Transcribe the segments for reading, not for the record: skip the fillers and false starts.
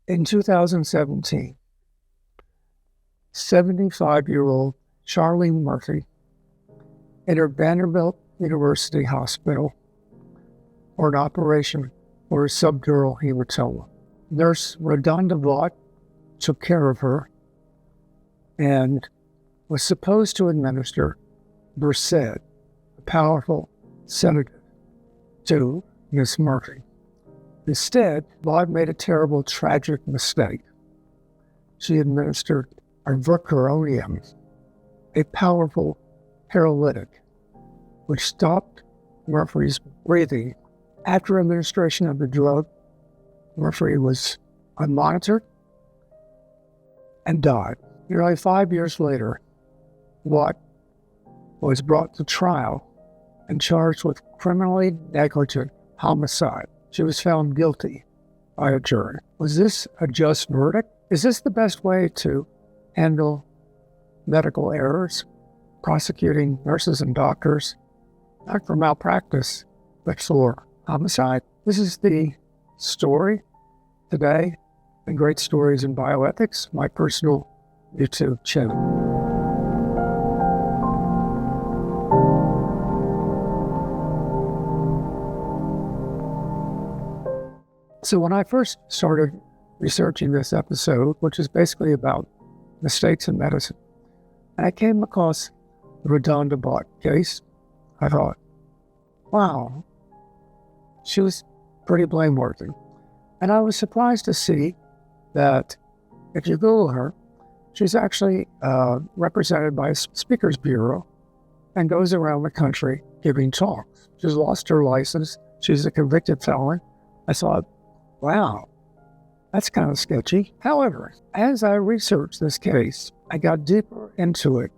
In 2017, 75-year-old Charlene Murphy entered Vanderbilt University Hospital for an operation for a subdural hematoma. Nurse Redonda Vaught took care of her and was supposed to administer Versed, a powerful sedative, to Miss Murphy. Instead, Vaught made a terrible, tragic mistake. She administered ivermectin, a powerful paralytic, which stopped Murphy's breathing. After administration of the drug, Murphy was unmonitored and died. Nearly 5 years later, Vaught was brought to trial and charged with criminally negligent homicide. She was found guilty by a jury. Was this a just verdict? Is this the best way to handle medical errors, prosecuting nurses and doctors, not for malpractice, but for homicide? This is the story today in Great Stories in Bioethics, my personal YouTube channel. So when I first started researching this episode, which is basically about mistakes in medicine, and I came across the Redonda Vaught case, I thought, wow, she was pretty blameworthy. And I was surprised to see that if you Google her, she's actually represented by a speakers bureau and goes around the country giving talks. She's lost her license. She's a convicted felon. I thought, wow, that's kind of sketchy. However, as I researched this case, I got deeper into it.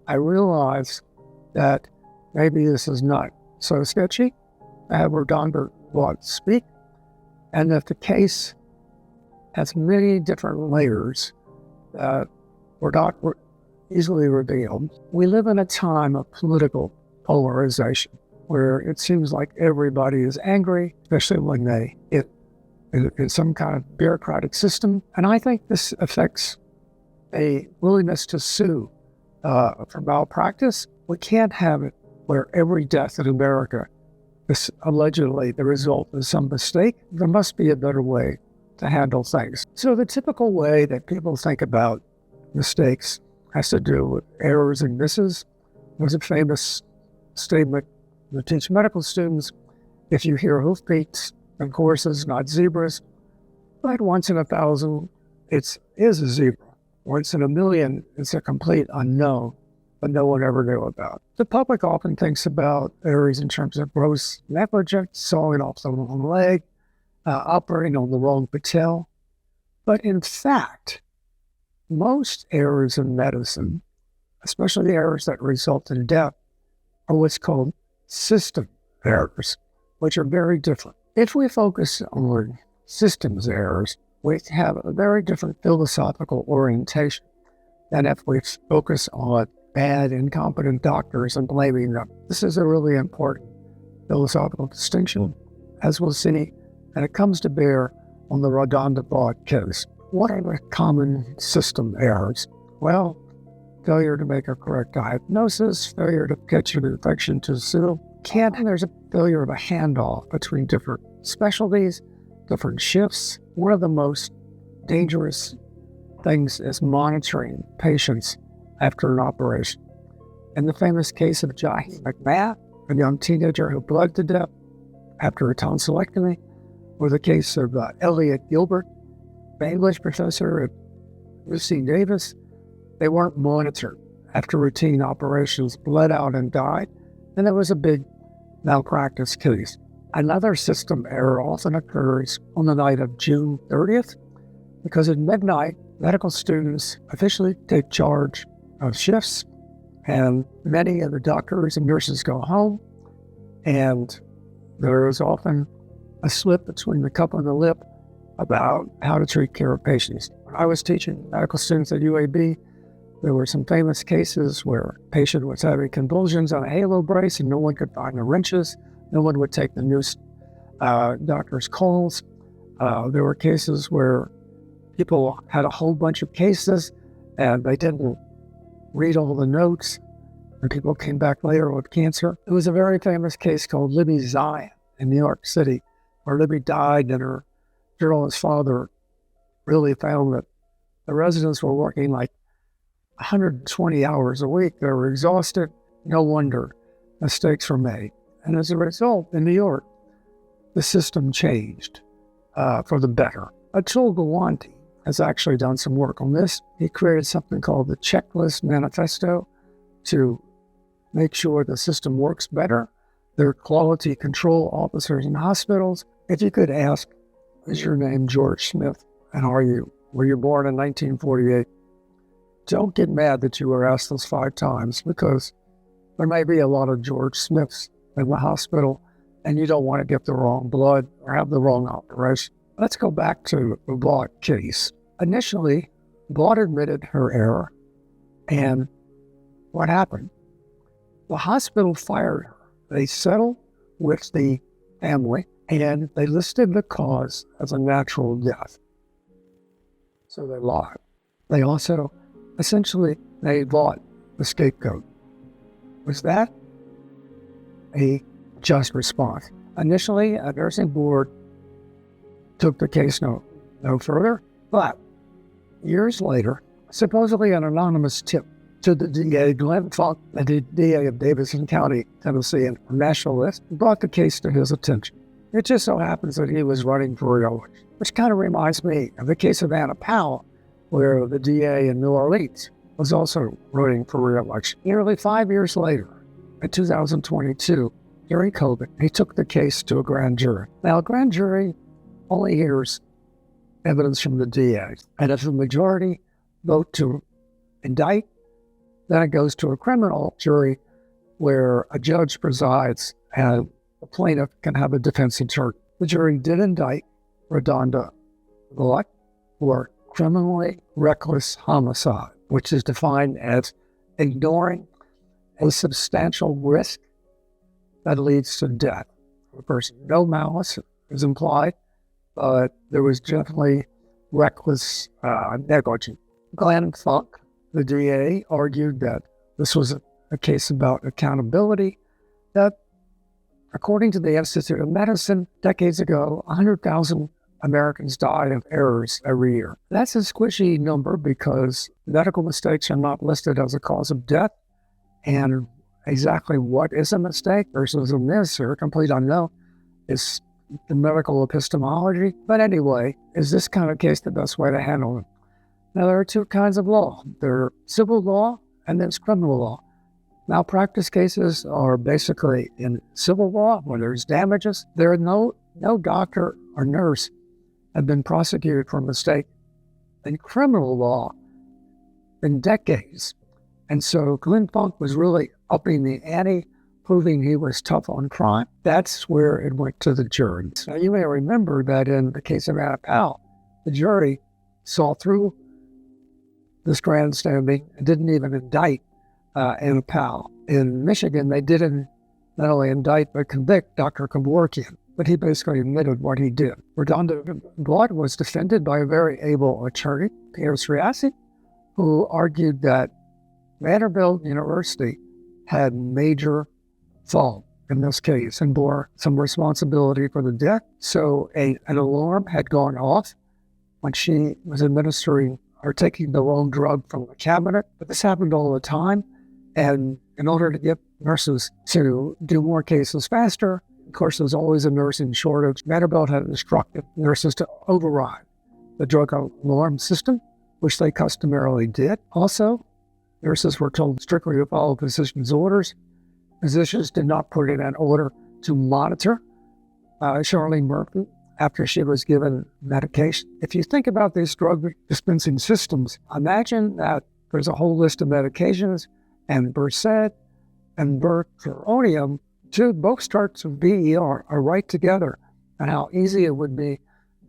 I realized that maybe this is not so sketchy. I have Redonda Vaught speak, and that the case has many different layers that were not easily revealed. We live in a time of political polarization where it seems like everybody is angry, especially when they hit in some kind of bureaucratic system. And I think this affects a willingness to sue for malpractice. We can't have it where every death in America is allegedly the result of some mistake. There must be a better way to handle things. So the typical way that people think about mistakes has to do with errors and misses. There's a famous statement to teach medical students: if you hear hoofbeats and horses, not zebras, but once in 1,000, it is a zebra. Once in 1,000,000, it's a complete unknown, but no one ever knew about. The public often thinks about errors in terms of gross negligence, sawing off the wrong leg, operating on the wrong patella. But in fact, most errors in medicine, especially errors that result in death, are what's called system errors, which are very different. If we focus on systems errors, we have a very different philosophical orientation than if we focus on bad, incompetent doctors and blaming them. This is a really important philosophical distinction, as we'll see, and it comes to bear on the Redonda Vaught case. What are the common system errors? Well, failure to make a correct diagnosis, failure to catch an infection too soon. There's a failure of a handoff between different specialties, different shifts. One of the most dangerous things is monitoring patients after an operation. In the famous case of Jahi McMath, a young teenager who bled to death after a tonsillectomy, or the case of Elliot Gilbert, an English professor at UC Davis, they weren't monitored after routine operations, bled out and died, and it was a big malpractice case. Another system error often occurs on the night of June 30th, because at midnight, medical students officially take charge of shifts, and many of the doctors and nurses go home, and there is often a slip between the cup and the lip about how to treat care of patients. When I was teaching medical students at UAB, there were some famous cases where a patient was having convulsions on a halo brace and no one could find the wrenches. No one would take the new doctor's calls. There were cases where people had a whole bunch of cases and they didn't read all the notes, and people came back later with cancer. It was a very famous case called Libby Zion in New York City, where Libby died and her journalist father really found that the residents were working like 120 hours a week. They were exhausted. No wonder mistakes were made. And as a result, in New York, the system changed for the better. Atul Gawande has actually done some work on this. He created something called the Checklist Manifesto to make sure the system works better. There are quality control officers in hospitals. If you could ask, is your name George Smith? And were you born in 1948? Don't get mad that you were asked this 5 times, because there may be a lot of George Smiths in the hospital and you don't want to get the wrong blood or have the wrong operation. Let's go back to the Vaught case. Initially, Vaught admitted her error, and what happened? The hospital fired her. They settled with the family, and they listed the cause as a natural death. So they lied. They also essentially made Vaught the scapegoat. Was that a just response? Initially, a nursing board took the case no further, but years later, supposedly an anonymous tip to the DA, Glenn Vaught, the DA of Davidson County, Tennessee, and nationalist, brought the case to his attention. It just so happens that he was running for re-election, which kind of reminds me of the case of Anna Powell, where the DA in New Orleans was also running for re-election. Nearly 5 years later, in 2022, during COVID, he took the case to a grand jury. Now, a grand jury only hears evidence from the DA, and if the majority vote to indict, then it goes to a criminal jury where a judge presides and the plaintiff can have a defense attorney. The jury did indict Redonda Vaught for criminally reckless homicide, which is defined as ignoring a substantial risk that leads to death of a person. No malice is implied, but there was definitely reckless negligence. Glenn Vaught, the DA, argued that this was a case about accountability, that according to the Institute of Medicine, decades ago, 100,000 Americans died of errors every year. That's a squishy number because medical mistakes are not listed as a cause of death, and exactly what is a mistake versus a miss or a complete unknown is the medical epistemology. But anyway, is this kind of case the best way to handle it? Now, there are 2 kinds of law. There's civil law and there's criminal law. Malpractice cases are basically in civil law where there's damages. There are no doctor or nurse have been prosecuted for a mistake in criminal law in decades. And so Glenn Vaught was really upping the ante, proving he was tough on crime. That's where it went to the jury. Now, you may remember that in the case of Anna Powell, the jury saw through this grandstanding and didn't even indict Anna Powell. In Michigan, they didn't not only indict but convict Dr. Kevorkian, but he basically admitted what he did. Redonda Vaught was defended by a very able attorney, Pierre Sriassi, who argued that Vanderbilt University had major fault in this case and bore some responsibility for the death. So an alarm had gone off when she was administering or taking the wrong drug from the cabinet. But this happened all the time. And in order to get nurses to do more cases faster, of course, there's always a nursing shortage. Vanderbilt had instructed nurses to override the drug alarm system, which they customarily did. Also, nurses were told strictly to follow physician's orders. Physicians did not put in an order to monitor Charlene Murphy after she was given medication. If you think about these drug dispensing systems, imagine that there's a whole list of medications, and Versed and Berthronium, both starts of BER, are right together, and how easy it would be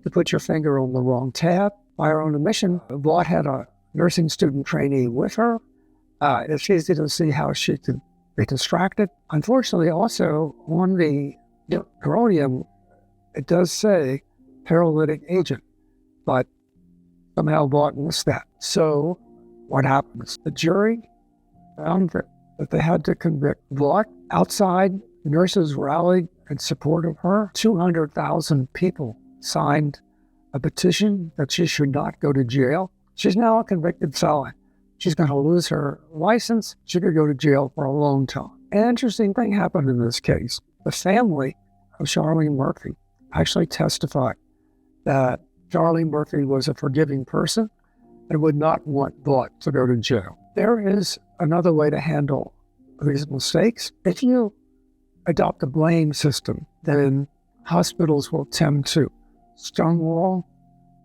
to put your finger on the wrong tab. By her own admission, Vaught had a nursing student trainee with her. It's easy to see how she could be distracted. Unfortunately, also, on the Berthronium, it does say paralytic agent, but somehow Vaught missed that. So what happens? The jury found that they had to convict Vaught. Outside, nurses rallied in support of her. 200,000 people signed a petition that she should not go to jail. She's now a convicted felon. She's going to lose her license. She could go to jail for a long time. An interesting thing happened in this case. The family of Charlene Murphy actually testified that Charlene Murphy was a forgiving person and would not want Vaught to go to jail. There is another way to handle these mistakes. If you adopt a blame system, then hospitals will tend to stonewall,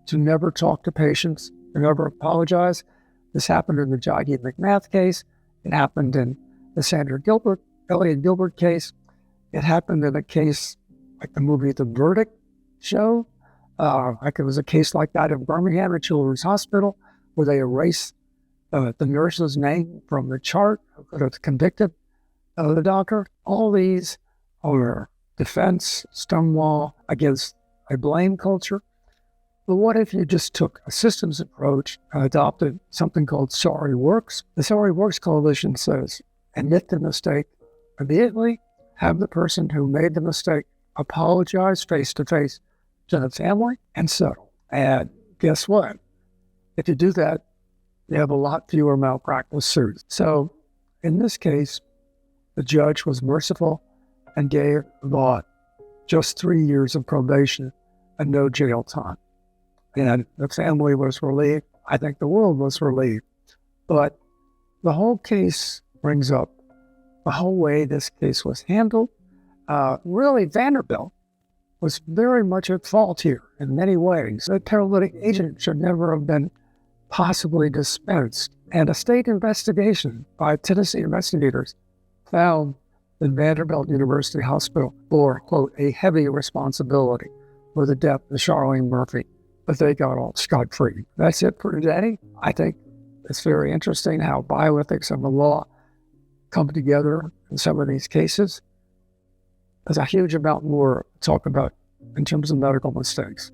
to never talk to patients, to never apologize. This happened in the Joggy McMath case. It happened in the Elliot Gilbert case. It happened in a case like the movie The Verdict show. Like it was a case like that in Birmingham at Children's Hospital, where they erased the nurse's name from the chart that was convicted of the doctor. All these are defense, stonewall against a blame culture. But what if you just took a systems approach and adopted something called Sorry Works? The Sorry Works Coalition says, admit the mistake immediately, have the person who made the mistake apologize face-to-face to the family, and settle. And guess what? If you do that, you have a lot fewer malpractice suits. So in this case, the judge was merciful and gave Vaught just 3 years of probation and no jail time. And the family was relieved. I think the world was relieved. But the whole case brings up the whole way this case was handled. Really, Vanderbilt was very much at fault here in many ways. The paralytic agent should never have been possibly dispensed. And a state investigation by Tennessee investigators found that Vanderbilt University Hospital bore, quote, a heavy responsibility for the death of Charlene Murphy, but they got all scot-free. That's it for today. I think it's very interesting how bioethics and the law come together in some of these cases. There's a huge amount more to talk about in terms of medical mistakes.